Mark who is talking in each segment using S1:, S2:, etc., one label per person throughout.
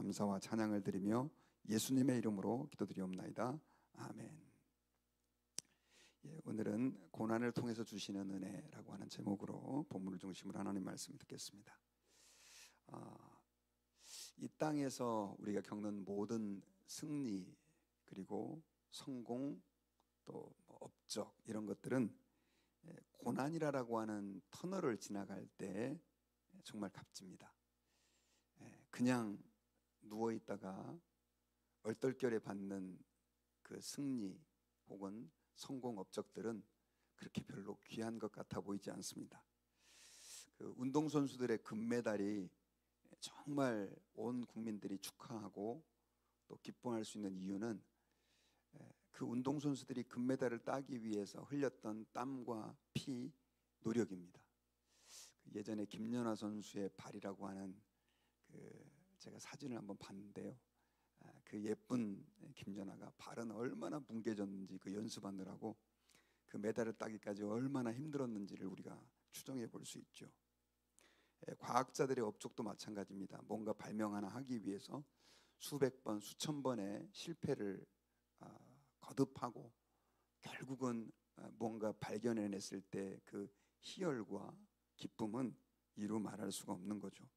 S1: 감사와 찬양을 드리며 예수님의 이름으로 기도드리옵나이다. 아멘. 오늘은 고난을 통해서 주시는 은혜라고 하는 제목으로 본문을 중심으로 하나님 말씀을 듣겠습니다. 이 땅에서 우리가 겪는 모든 승리 그리고 성공 또 업적 이런 것들은 고난이라고 하는 터널을 지나갈 때 정말 값집니다. 그냥 누워있다가 얼떨결에 받는 그 승리 혹은 성공 업적들은 그렇게 별로 귀한 것 같아 보이지 않습니다. 그 운동선수들의 금메달이 정말 온 국민들이 축하하고 또 기뻐할 수 있는 이유는 그 운동선수들이 금메달을 따기 위해서 흘렸던 땀과 피, 노력입니다. 예전에 김연아 선수의 발이라고 하는 제가 사진을 한번 봤는데요. 그 예쁜 김연아가 발은 얼마나 뭉개졌는지 그 연습하느라고 그 메달을 따기까지 얼마나 힘들었는지를 우리가 추정해 볼 수 있죠. 과학자들의 업적도 마찬가지입니다. 뭔가 발명 하나 하기 위해서 수백 번, 수천 번의 실패를 거듭하고 결국은 뭔가 발견해냈을 때 그 희열과 기쁨은 이루 말할 수가 없는 거죠.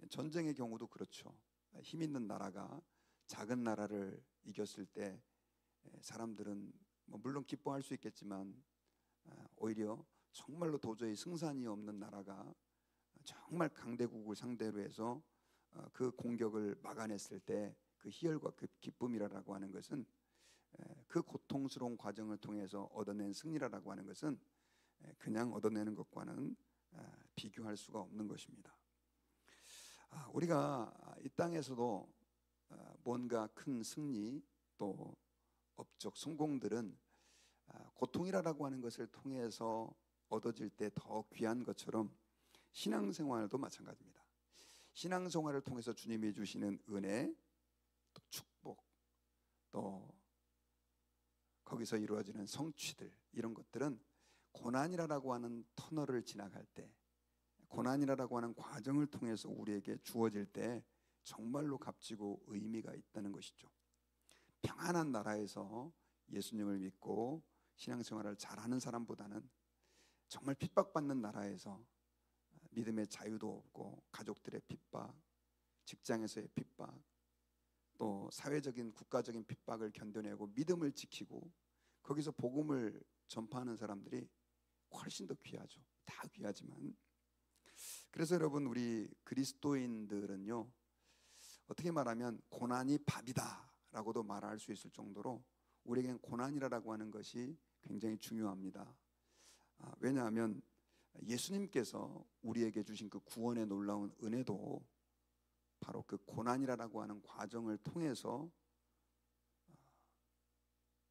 S1: 전쟁의 경우도 그렇죠. 힘 있는 나라가 작은 나라를 이겼을 때 사람들은 물론 기뻐할 수 있겠지만 오히려 정말로 도저히 승산이 없는 나라가 정말 강대국을 상대로 해서 그 공격을 막아냈을 때 그 희열과 그 기쁨이라고 하는 것은 그 고통스러운 과정을 통해서 얻어낸 승리라고 하는 것은 그냥 얻어내는 것과는 비교할 수가 없는 것입니다. 우리가 이 땅에서도 뭔가 큰 승리 또 업적 성공들은 고통이라고 하는 것을 통해서 얻어질 때 더 귀한 것처럼 신앙생활도 마찬가지입니다. 신앙생활을 통해서 주님이 주시는 은혜 또 축복 또 거기서 이루어지는 성취들 이런 것들은 고난이라고 하는 터널을 지나갈 때 고난이라고 하는 과정을 통해서 우리에게 주어질 때 정말로 값지고 의미가 있다는 것이죠. 평안한 나라에서 예수님을 믿고 신앙생활을 잘하는 사람보다는 정말 핍박받는 나라에서 믿음의 자유도 없고 가족들의 핍박, 직장에서의 핍박, 또 사회적인 국가적인 핍박을 견뎌내고 믿음을 지키고 거기서 복음을 전파하는 사람들이 훨씬 더 귀하죠. 다 귀하지만 그래서 여러분 우리 그리스도인들은요 어떻게 말하면 고난이 밥이다 라고도 말할 수 있을 정도로 우리에겐 고난이라고 하는 것이 굉장히 중요합니다. 왜냐하면 예수님께서 우리에게 주신 그 구원의 놀라운 은혜도 바로 그 고난이라고 하는 과정을 통해서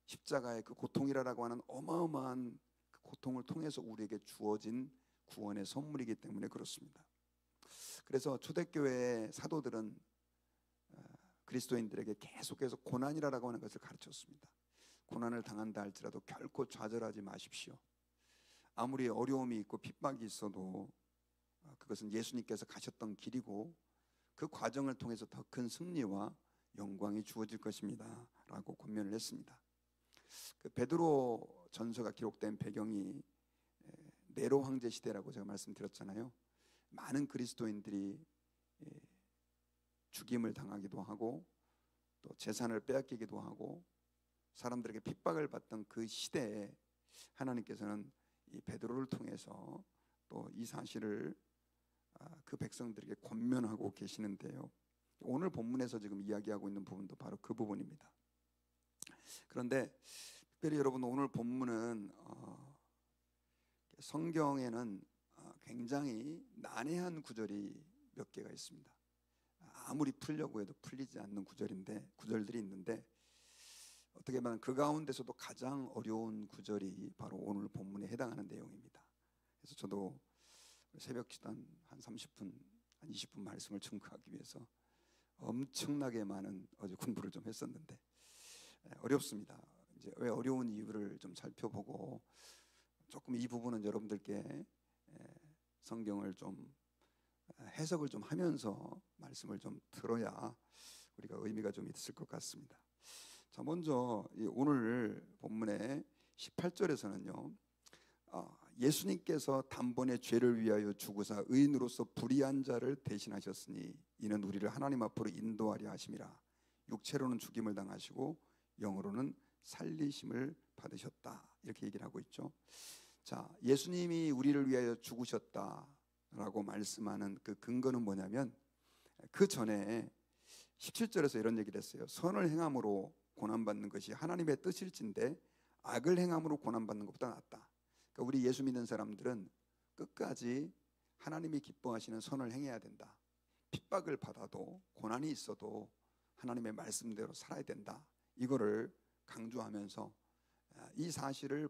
S1: 십자가의 그 고통이라고 하는 어마어마한 그 고통을 통해서 우리에게 주어진 구원의 선물이기 때문에 그렇습니다. 그래서 초대교회의 사도들은 그리스도인들에게 계속해서 고난이라고 하는 것을 가르쳤습니다. 고난을 당한다 할지라도 결코 좌절하지 마십시오. 아무리 어려움이 있고 핍박이 있어도 그것은 예수님께서 가셨던 길이고 그 과정을 통해서 더 큰 승리와 영광이 주어질 것입니다 라고 권면을 했습니다. 그 베드로 전서가 기록된 배경이 네로 황제 시대라고 제가 말씀드렸잖아요. 많은 그리스도인들이 죽임을 당하기도 하고 또 재산을 빼앗기기도 하고 사람들에게 핍박을 받던 그 시대에 하나님께서는 이 베드로를 통해서 또 이 사실을 그 백성들에게 권면하고 계시는데요. 오늘 본문에서 지금 이야기하고 있는 부분도 바로 그 부분입니다. 그런데 특별히 여러분 오늘 본문은 성경에는 굉장히 난해한 구절이 몇 개가 있습니다. 아무리 풀려고 해도 풀리지 않는 구절들이 있는데 어떻게 보면 그 가운데서도 가장 어려운 구절이 바로 오늘 본문에 해당하는 내용입니다. 그래서 저도 새벽 기도 한 30분, 한 20분 말씀을 증거하기 위해서 엄청나게 많은 어제 공부를 좀 했었는데 어렵습니다. 이제 왜 어려운 이유를 좀 살펴보고 조금 이 부분은 여러분들께 성경을 좀 해석을 좀 하면서 말씀을 좀 들어야 우리가 의미가 좀 있을 것 같습니다. 자, 먼저 오늘 본문의 18절에서는요, 예수님께서 단번에 죄를 위하여 죽으사 의인으로서 불의한 자를 대신하셨으니 이는 우리를 하나님 앞으로 인도하려 하심이라. 육체로는 죽임을 당하시고 영으로는 살리심을 받으셨다. 이렇게 얘기를 하고 있죠. 자, 예수님이 우리를 위하여 죽으셨다라고 말씀하는 그 근거는 뭐냐면, 그 전에 17절에서 이런 얘기를 했어요. 선을 행함으로 고난받는 것이 하나님의 뜻일진데 악을 행함으로 고난받는 것보다 낫다. 그러니까 우리 예수 믿는 사람들은 끝까지 하나님이 기뻐하시는 선을 행해야 된다. 핍박을 받아도 고난이 있어도 하나님의 말씀대로 살아야 된다. 이거를 강조하면서 이 사실을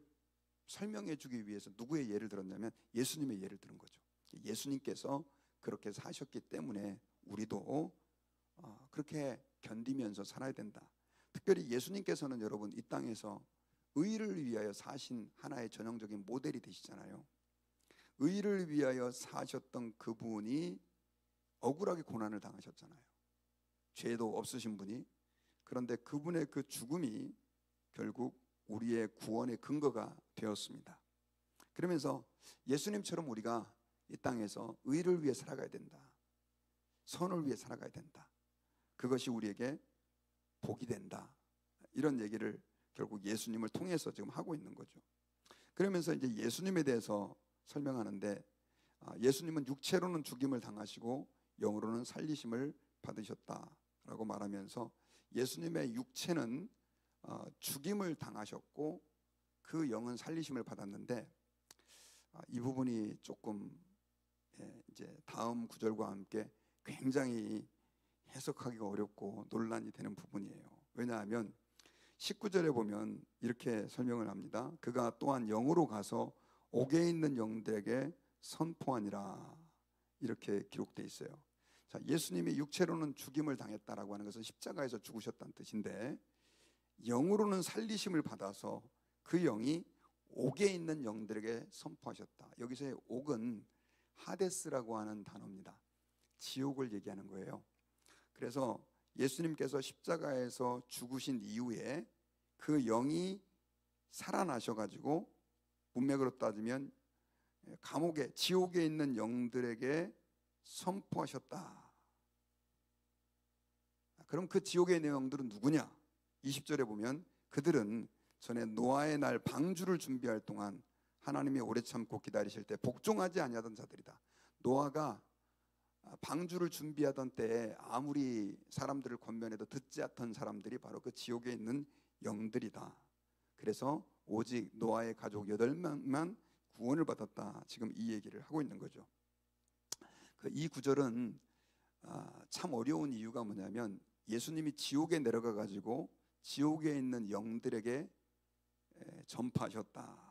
S1: 설명해 주기 위해서 누구의 예를 들었냐면 예수님의 예를 들은 거죠. 예수님께서 그렇게 사셨기 때문에 우리도 그렇게 견디면서 살아야 된다. 특별히 예수님께서는 여러분 이 땅에서 의를 위하여 사신 하나의 전형적인 모델이 되시잖아요. 의를 위하여 사셨던 그분이 억울하게 고난을 당하셨잖아요. 죄도 없으신 분이. 그런데 그분의 그 죽음이 결국 우리의 구원의 근거가 되었습니다. 그러면서 예수님처럼 우리가 이 땅에서 의를 위해 살아가야 된다. 선을 위해 살아가야 된다. 그것이 우리에게 복이 된다. 이런 얘기를 결국 예수님을 통해서 지금 하고 있는 거죠. 그러면서 이제 예수님에 대해서 설명하는데, 예수님은 육체로는 죽임을 당하시고 영으로는 살리심을 받으셨다라고 말하면서 예수님의 육체는 죽임을 당하셨고 그 영은 살리심을 받았는데, 이 부분이 조금 이제 다음 구절과 함께 굉장히 해석하기가 어렵고 논란이 되는 부분이에요. 왜냐하면 19절에 보면 이렇게 설명을 합니다. 그가 또한 영으로 가서 옥에 있는 영들에게 선포하니라. 이렇게 기록되어 있어요. 자, 예수님이 육체로는 죽임을 당했다라고 하는 것은 십자가에서 죽으셨다는 뜻인데, 영으로는 살리심을 받아서 그 영이 옥에 있는 영들에게 선포하셨다. 여기서의 옥은 하데스라고 하는 단어입니다. 지옥을 얘기하는 거예요. 그래서 예수님께서 십자가에서 죽으신 이후에 그 영이 살아나셔가지고 문맥으로 따지면 감옥에, 지옥에 있는 영들에게 선포하셨다. 그럼 그 지옥에 있는 영들은 누구냐? 20절에 보면 그들은 전에 노아의 날 방주를 준비할 동안 하나님이 오래 참고 기다리실 때 복종하지 아니하던 자들이다. 노아가 방주를 준비하던 때에 아무리 사람들을 권면해도 듣지 않던 사람들이 바로 그 지옥에 있는 영들이다. 그래서 오직 노아의 가족 8명만 구원을 받았다. 지금 이 얘기를 하고 있는 거죠. 이 구절은 참 어려운 이유가 뭐냐면 예수님이 지옥에 내려가 가지고 지옥에 있는 영들에게 전파하셨다.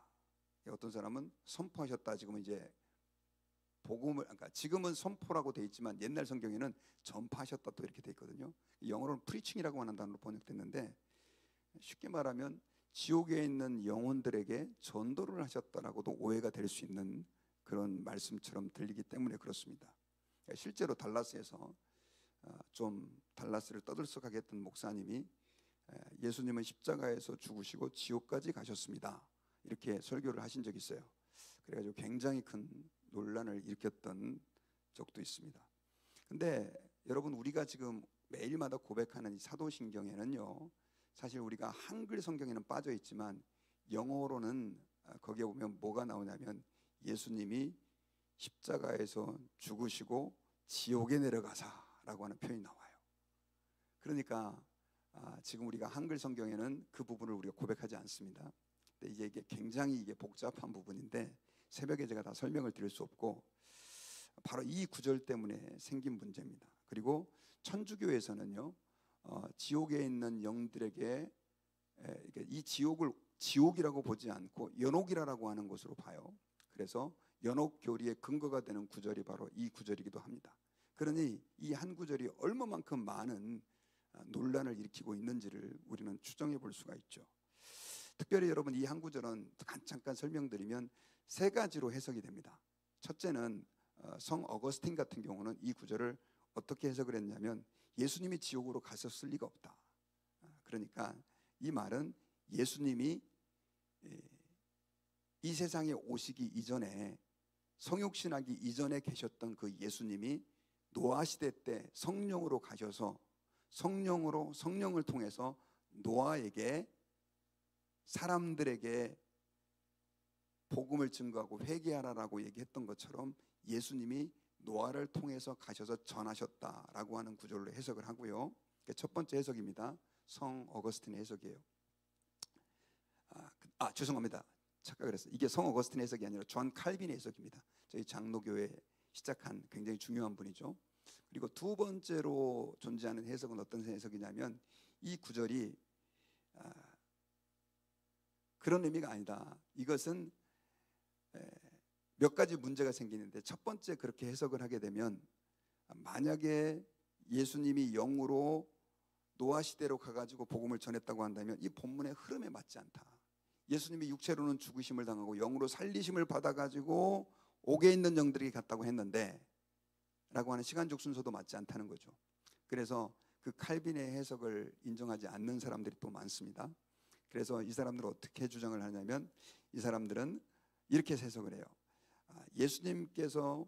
S1: 어떤 사람은 선포하셨다. 지금 이제 복음을, 그러니까 지금은 선포라고 돼 있지만 옛날 성경에는 전파하셨다 또 이렇게 돼 있거든요. 영어로는 프리칭이라고 하는 단어로 번역됐는데, 쉽게 말하면 지옥에 있는 영혼들에게 전도를 하셨다라고도 오해가 될 수 있는 그런 말씀처럼 들리기 때문에 그렇습니다. 실제로 달라스에서 좀 달라스를 떠들썩하게 했던 목사님이 예수님은 십자가에서 죽으시고 지옥까지 가셨습니다. 이렇게 설교를 하신 적이 있어요. 그래가지고 굉장히 큰 논란을 일으켰던 적도 있습니다. 근데 여러분, 우리가 지금 매일마다 고백하는 이 사도신경에는요, 사실 우리가 한글 성경에는 빠져 있지만 영어로는 거기에 보면 뭐가 나오냐면 예수님이 십자가에서 죽으시고 지옥에 내려가사라고 하는 표현이 나와요. 그러니까 지금 우리가 한글 성경에는 그 부분을 우리가 고백하지 않습니다. 근데 이게 굉장히 복잡한 부분인데 새벽에 제가 다 설명을 드릴 수 없고, 바로 이 구절 때문에 생긴 문제입니다. 그리고 천주교에서는요, 지옥에 있는 영들에게 이 지옥을 지옥이라고 보지 않고 연옥이라고 하는 것으로 봐요. 그래서 연옥 교리의 근거가 되는 구절이 바로 이 구절이기도 합니다. 그러니 이 한 구절이 얼마만큼 많은 논란을 일으키고 있는지를 우리는 추정해 볼 수가 있죠. 특별히 여러분, 이 한 구절은 잠깐 설명드리면 세 가지로 해석이 됩니다. 첫째는 성 어거스틴 같은 경우는 이 구절을 어떻게 해석을 했냐면 예수님이 지옥으로 가셨을 리가 없다. 그러니까 이 말은 예수님이 이 세상에 오시기 이전에, 성육신하기 이전에 계셨던 그 예수님이 노아 시대 때 성령으로 가셔서 성령을 통해서 노아에게, 사람들에게 복음을 증거하고 회개하라라고 얘기했던 것처럼 예수님이 노아를 통해서 가셔서 전하셨다라고 하는 구절로 해석을 하고요. 첫 번째 해석입니다. 성 어거스틴의 해석이에요. 죄송합니다. 착각을 했어요. 이게 성 어거스틴의 해석이 아니라 존 칼빈의 해석입니다. 저희 장로교회 시작한 굉장히 중요한 분이죠. 그리고 두 번째로 존재하는 해석은 어떤 해석이냐면 이 구절이 그런 의미가 아니다. 이것은 몇 가지 문제가 생기는데, 첫 번째 그렇게 해석을 하게 되면 만약에 예수님이 영으로 노아 시대로 가가지고 복음을 전했다고 한다면 이 본문의 흐름에 맞지 않다. 예수님이 육체로는 죽으심을 당하고 영으로 살리심을 받아가지고 옥에 있는 영들에게 갔다고 했는데 라고 하는 시간적 순서도 맞지 않다는 거죠. 그래서 그 칼빈의 해석을 인정하지 않는 사람들이 또 많습니다. 그래서 이 사람들은 어떻게 주장을 하냐면, 이 사람들은 이렇게 해석을 해요. 예수님께서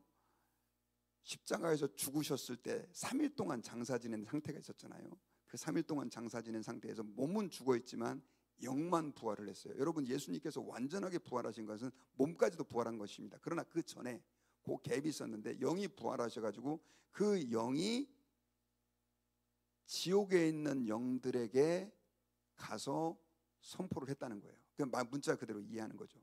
S1: 십자가에서 죽으셨을 때 3일 동안 장사 지낸 상태가 있었잖아요. 그 3일 동안 장사 지낸 상태에서 몸은 죽어 있지만 영만 부활을 했어요. 여러분, 예수님께서 완전하게 부활하신 것은 몸까지도 부활한 것입니다. 그러나 그 전에 그 갭이 있었는데 영이 부활하셔가지고 그 영이 지옥에 있는 영들에게 가서 선포를 했다는 거예요. 그 문자 그대로 이해하는 거죠.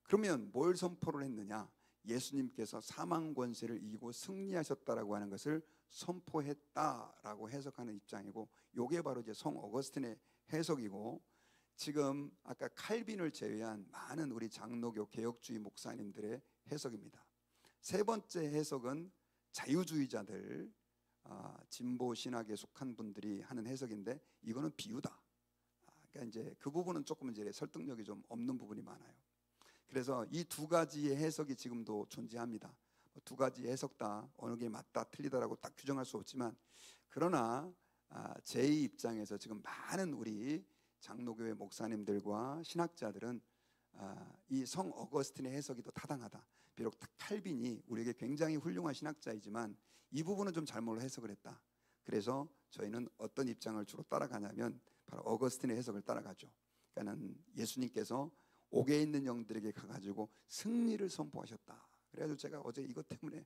S1: 그러면 뭘 선포를 했느냐? 예수님께서 사망 권세를 이기고 승리하셨다라고 하는 것을 선포했다라고 해석하는 입장이고, 이게 바로 이제 성 어거스틴의 해석이고, 지금 아까 칼빈을 제외한 많은 우리 장로교 개혁주의 목사님들의 해석입니다. 세 번째 해석은 자유주의자들, 진보 신학에 속한 분들이 하는 해석인데, 이거는 비유다. 그러니까 이제 그 부분은 조금 이제 설득력이 좀 없는 부분이 많아요. 그래서 이 두 가지의 해석이 지금도 존재합니다. 두 가지 해석 다 어느 게 맞다 틀리다라고 딱 규정할 수 없지만, 그러나 제 입장에서 지금 많은 우리 장로교회 목사님들과 신학자들은 이 성 어거스틴의 해석이 더 타당하다. 비록 칼빈이 우리에게 굉장히 훌륭한 신학자이지만 이 부분은 좀 잘못 해석을 했다. 그래서 저희는 어떤 입장을 주로 따라가냐면 바로 어거스틴의 해석을 따라가죠. 그러니까는 예수님께서 옥에 있는 영들에게 가가지고 승리를 선포하셨다. 그래가지고 제가 어제 이것 때문에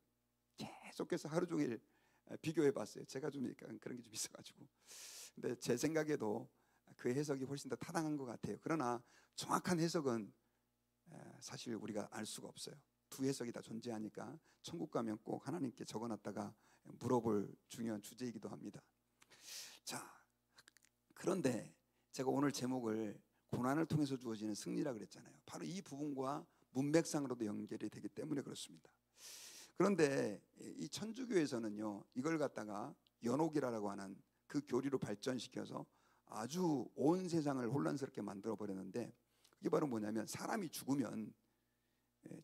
S1: 계속해서 하루 종일 비교해봤어요. 제가 좀 그런 게 좀 있어가지고. 근데 제 생각에도 그 해석이 훨씬 더 타당한 것 같아요. 그러나 정확한 해석은 사실 우리가 알 수가 없어요. 두 해석이 다 존재하니까 천국 가면 꼭 하나님께 적어놨다가 물어볼 중요한 주제이기도 합니다. 자, 그런데 제가 오늘 제목을 고난을 통해서 주어지는 승리라 그랬잖아요. 바로 이 부분과 문맥상으로도 연결이 되기 때문에 그렇습니다. 그런데 이 천주교에서는요, 이걸 갖다가 연옥이라고 하는 그 교리로 발전시켜서 아주 온 세상을 혼란스럽게 만들어 버렸는데, 그게 바로 뭐냐면, 사람이 죽으면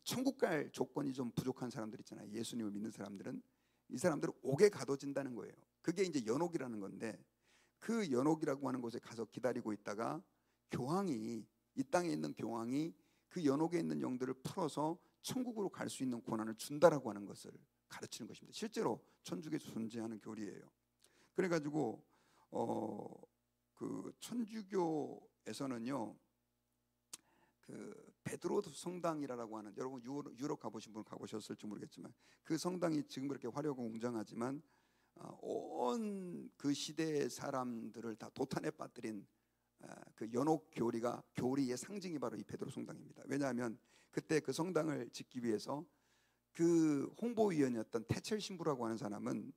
S1: 천국 갈 조건이 좀 부족한 사람들 있잖아요. 예수님을 믿는 사람들은, 이 사람들은 옥에 가둬진다는 거예요. 그게 이제 연옥이라는 건데, 그 연옥이라고 하는 곳에 가서 기다리고 있다가 교황이, 이 땅에 있는 교황이 그 연옥에 있는 영들을 풀어서 천국으로 갈 수 있는 권한을 준다라고 하는 것을 가르치는 것입니다. 실제로 천주교에서 존재하는 교리예요. 그래가지고 그 천주교에서는요, 그 베드로 성당이라고 하는, 여러분 유럽 가보신 분 가보셨을지 모르겠지만 그 성당이 지금 그렇게 화려하고 웅장하지만 온 그 시대의 사람들을 다 도탄에 빠뜨린 그 연옥 교리의 상징이 바로 이 베드로 성당입니다. 왜냐하면 그때 그 성당을 짓기 위해서 그 홍보위원이었던 태첼 신부라고 하는 사람은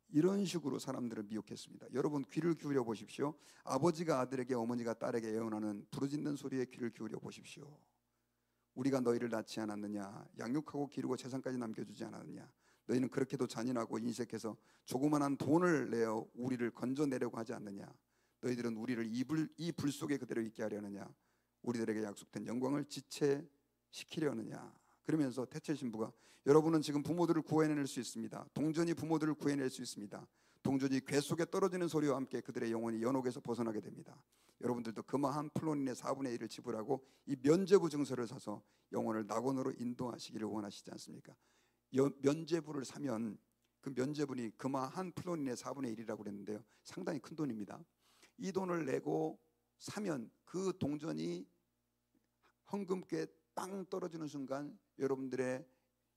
S1: 이런 식으로 사람들을 미혹했습니다. 여러분 귀를 기울여 보십시오. 아버지가 아들에게, 어머니가 딸에게 예언하는 부르짖는 소리에 귀를 기울여 보십시오. 우리가 너희를 낳지 않았느냐? 양육하고 기르고 재산까지 남겨주지 않았느냐? 너희는 그렇게도 잔인하고 인색해서 조그만한 돈을 내어 우리를 건져내려고 하지 않느냐? 너희들은 우리를 이 불 속에 그대로 있게 하려느냐? 우리들에게 약속된 영광을 지체시키려느냐? 그러면서 태첼 신부가 여러분은 지금 부모들을 구해낼 수 있습니다. 동전이 부모들을 구해낼 수 있습니다. 동전이 궤 속에 떨어지는 소리와 함께 그들의 영혼이 연옥에서 벗어나게 됩니다. 여러분들도 그마한 플로닌의 4분의 1을 지불하고 이 면죄부 증서를 사서 영혼을 낙원으로 인도하시기를 원하시지 않습니까? 면죄부를 사면 그 면죄분이 그마한 플로닌의 4분의 1이라고 그랬는데요, 상당히 큰 돈입니다. 이 돈을 내고 사면 그 동전이 헌금께 땅 떨어지는 순간 여러분들의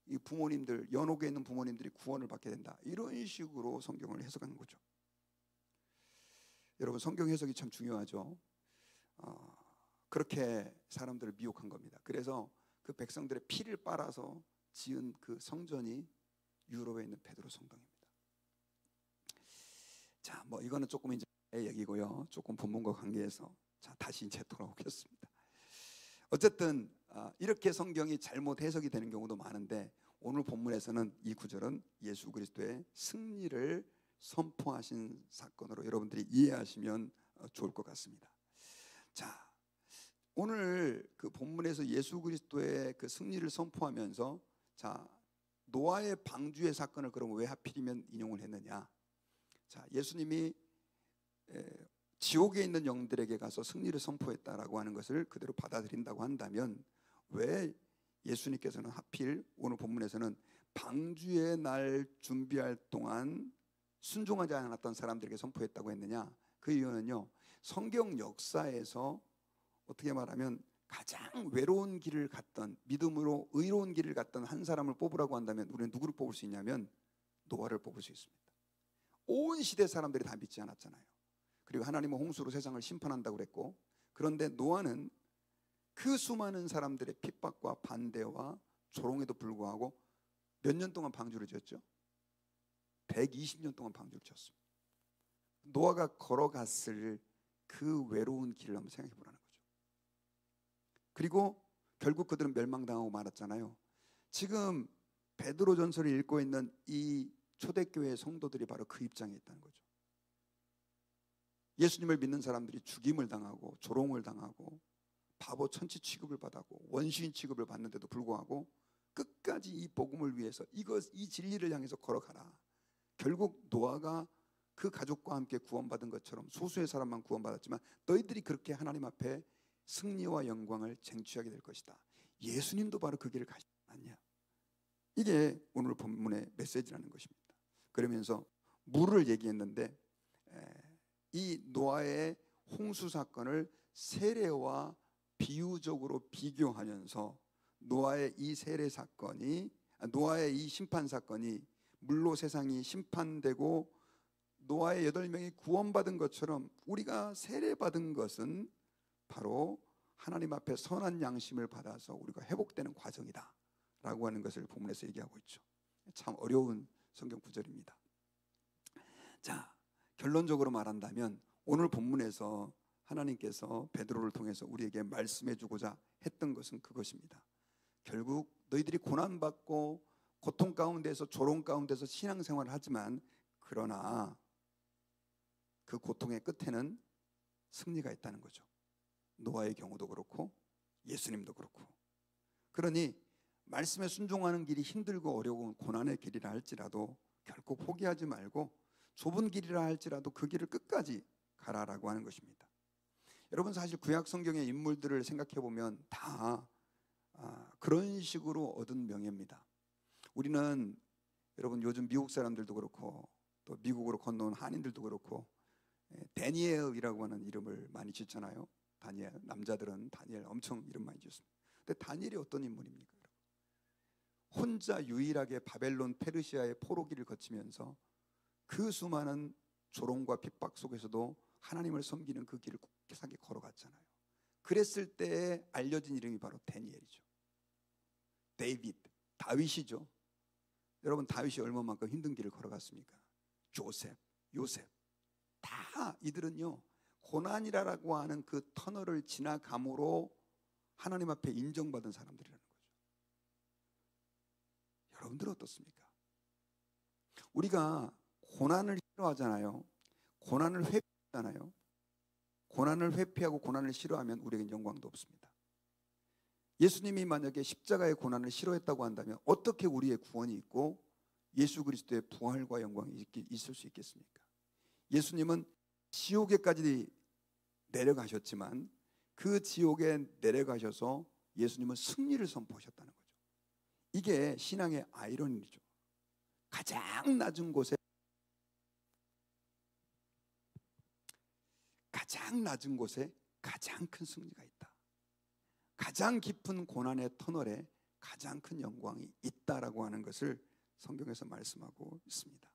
S1: 이 부모님들, 연옥에 있는 부모님들이 구원을 받게 된다. 이런 식으로 성경을 해석하는 거죠. 여러분, 성경 해석이 참 중요하죠. 그렇게 사람들을 미혹한 겁니다. 그래서 그 백성들의 피를 빨아서 지은 그 성전이 유럽에 있는 베드로 성당입니다. 자, 뭐 이거는 조금 이제 얘기고요. 조금 본문과 관계해서 자, 다시 이제 돌아오겠습니다. 어쨌든 이렇게 성경이 잘못 해석이 되는 경우도 많은데 오늘 본문에서는 이 구절은 예수 그리스도의 승리를 선포하신 사건으로 여러분들이 이해하시면 좋을 것 같습니다. 자, 오늘 그 본문에서 예수 그리스도의 그 승리를 선포하면서 자, 노아의 방주의 사건을 그럼 왜 하필이면 인용을 했느냐? 자, 예수님이 지옥에 있는 영들에게 가서 승리를 선포했다라고 하는 것을 그대로 받아들인다고 한다면 왜 예수님께서는 하필 오늘 본문에서는 방주의 날 준비할 동안 순종하지 않았던 사람들에게 선포했다고 했느냐? 그 이유는요, 성경 역사에서 어떻게 말하면 가장 외로운 길을 갔던, 믿음으로 의로운 길을 갔던 한 사람을 뽑으라고 한다면 우리는 누구를 뽑을 수 있냐면 노아를 뽑을 수 있습니다. 온 시대 사람들이 다 믿지 않았잖아요. 그리고 하나님은 홍수로 세상을 심판한다고 그랬고, 그런데 노아는 그 수많은 사람들의 핍박과 반대와 조롱에도 불구하고 몇 년 동안 방주를 지었죠? 120년 동안 방주를 지었습니다. 노아가 걸어갔을 그 외로운 길을 한번 생각해 보라는 거죠. 그리고 결국 그들은 멸망당하고 말았잖아요. 지금 베드로전서를 읽고 있는 이 초대교회 성도들이 바로 그 입장에 있다는 거죠. 예수님을 믿는 사람들이 죽임을 당하고 조롱을 당하고 바보 천치 취급을 받았고 원시인 취급을 받는데도 불구하고 끝까지 이 복음을 위해서 이 진리를 향해서 걸어가라. 결국 노아가 그 가족과 함께 구원받은 것처럼 소수의 사람만 구원받았지만 너희들이 그렇게 하나님 앞에 승리와 영광을 쟁취하게 될 것이다. 예수님도 바로 그 길을 가시지 않냐. 이게 오늘 본문의 메시지라는 것입니다. 그러면서 물을 얘기했는데 이 노아의 홍수 사건을 세례와 비유적으로 비교하면서 노아의 이 세례 사건이, 노아의 이 심판 사건이 물로 세상이 심판되고 노아의 8명이 구원받은 것처럼 우리가 세례받은 것은 바로 하나님 앞에 선한 양심을 받아서 우리가 회복되는 과정이다 라고 하는 것을 본문에서 얘기하고 있죠. 참 어려운 성경 구절입니다. 자, 결론적으로 말한다면 오늘 본문에서 하나님께서 베드로를 통해서 우리에게 말씀해 주고자 했던 것은 그것입니다. 결국 너희들이 고난받고 고통 가운데서 조롱 가운데서 신앙생활을 하지만 그러나 그 고통의 끝에는 승리가 있다는 거죠. 노아의 경우도 그렇고 예수님도 그렇고. 그러니 말씀에 순종하는 길이 힘들고 어려운 고난의 길이라 할지라도 결코 포기하지 말고 좁은 길이라 할지라도 그 길을 끝까지 가라라고 하는 것입니다. 여러분, 사실 구약 성경의 인물들을 생각해 보면 다 그런 식으로 얻은 명예입니다. 우리는 여러분 요즘 미국 사람들도 그렇고 또 미국으로 건너온 한인들도 그렇고 다니엘이라고 하는 이름을 많이 짓잖아요. 다니엘, 남자들은 다니엘 엄청 이름 많이 짓습니다. 근데 다니엘이 어떤 인물입니까? 혼자 유일하게 바벨론 페르시아의 포로기를 거치면서 그 수많은 조롱과 핍박 속에서도 하나님을 섬기는 그 길을 꿋꿋하게 걸어갔잖아요. 그랬을 때에 알려진 이름이 바로 다니엘이죠. 데이빗, 다윗이죠. 여러분, 다윗이 얼마만큼 힘든 길을 걸어갔습니까? 조셉, 요셉, 다 이들은요 고난이라고 하는 그 터널을 지나감으로 하나님 앞에 인정받은 사람들이라는 거죠. 여러분들은 어떻습니까? 우리가 고난을 싫어하잖아요. 고난을 회피하잖아요. 고난을 회피하고 고난을 싫어하면 우리에겐 영광도 없습니다. 예수님이 만약에 십자가의 고난을 싫어했다고 한다면 어떻게 우리의 구원이 있고 예수 그리스도의 부활과 영광이 있을 수 있겠습니까? 예수님은 지옥에까지 내려가셨지만 그 지옥에 내려가셔서 예수님은 승리를 선포하셨다는 거죠. 이게 신앙의 아이러니죠. 가장 낮은 곳에 가장 큰 승리가 있다. 가장 깊은 고난의 터널에 가장 큰 영광이 있다라고 하는 것을 성경에서 말씀하고 있습니다.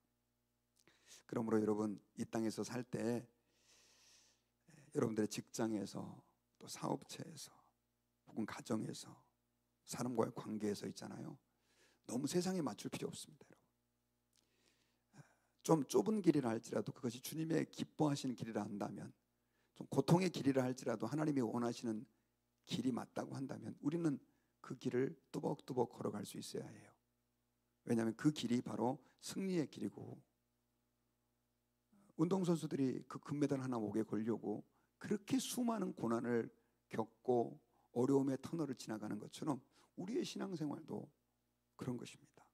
S1: 그러므로 여러분, 이 땅에서 살 때 여러분들의 직장에서 또 사업체에서 혹은 가정에서 사람과의 관계에서 있잖아요. 너무 세상에 맞출 필요 없습니다. 여러분. 좀 좁은 길이라 할지라도 그것이 주님의 기뻐하시는 길이라 한다면, 좀 고통의 길이라 할지라도 하나님이 원하시는 길이 맞다고 한다면 우리는 그 길을 뚜벅뚜벅 걸어갈 수 있어야 해요. 왜냐하면 그 길이 바로 승리의 길이고, 운동선수들이 그 금메달 하나 목에 걸려고 그렇게 수많은 고난을 겪고 어려움의 터널을 지나가는 것처럼 우리의 신앙생활도 그런 것입니다.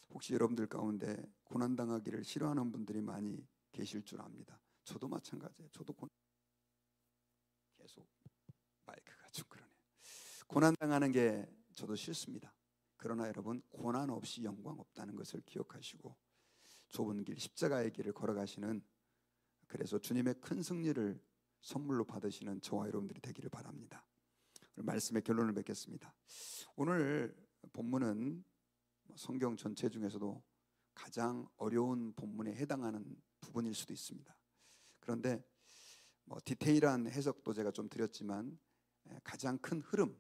S1: 혹시 여러분들 가운데 고난당하기를 싫어하는 분들이 많이 계실 줄 압니다. 저도 마찬가지예요. 저도 계속 마이크가 좀 그러네요. 고난당하는 게 저도 싫습니다. 그러나 여러분, 고난 없이 영광 없다는 것을 기억하시고 좁은 길, 십자가의 길을 걸어가시는, 그래서 주님의 큰 승리를 선물로 받으시는 저와 여러분들이 되기를 바랍니다. 말씀의 결론을 맺겠습니다. 오늘 본문은 성경 전체 중에서도 가장 어려운 본문에 해당하는 부분일 수도 있습니다. 그런데 디테일한 해석도 제가 좀 드렸지만 가장 큰 흐름,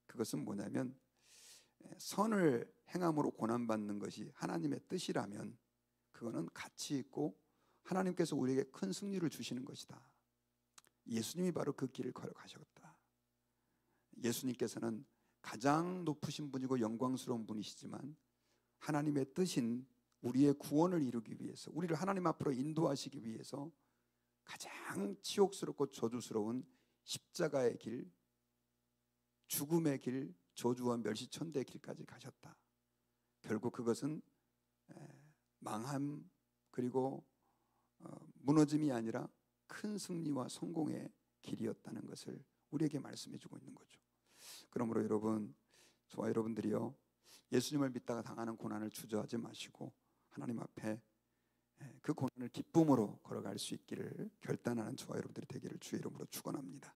S1: 그것은 뭐냐면 선을 행함으로 고난받는 것이 하나님의 뜻이라면 그거는 가치 있고 하나님께서 우리에게 큰 승리를 주시는 것이다. 예수님이 바로 그 길을 걸어가셨다. 예수님께서는 가장 높으신 분이고 영광스러운 분이시지만 하나님의 뜻인 우리의 구원을 이루기 위해서, 우리를 하나님 앞으로 인도하시기 위해서 가장 치욕스럽고 저주스러운 십자가의 길, 죽음의 길, 저주와 멸시천대의 길까지 가셨다. 결국 그것은 망함 그리고 무너짐이 아니라 큰 승리와 성공의 길이었다는 것을 우리에게 말씀해 주고 있는 거죠. 그러므로 여러분, 저와 여러분들이요, 예수님을 믿다가 당하는 고난을 주저하지 마시고 하나님 앞에 그 고난을 기쁨으로 걸어갈 수 있기를 결단하는 저와 여러분들이 되기를 주의 이름으로 축원합니다.